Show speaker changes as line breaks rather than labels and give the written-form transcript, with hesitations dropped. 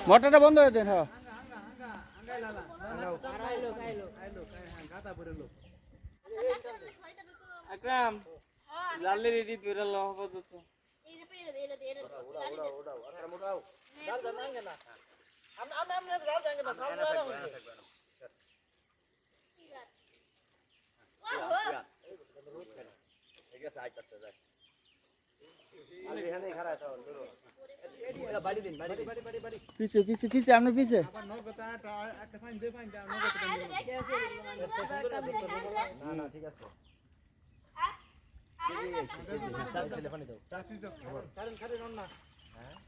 মোটরটা বন্ধ হয়ে দেন। হ্যাঁ আকরাম জালে রেডি ধরে ল আপাতত। এই যে পেরে দে এলে ওড়াও আকরাম ওড়াও জাল জাল নাঙ্গে না আমনে জাল জাঙ্গে না জাল জাল ওহো ঠিক আছে আইতাছে যাই আরে এখানে খাড়া আছো ধরো এটা বাড়ি দিন বাড়ি পিছে পিছে পিছে আপনি পিছে আবার নগদটা একটা ফাইন দে ফাইন দাও নগদটা না না ঠিক আছে কারেন্ট খালি না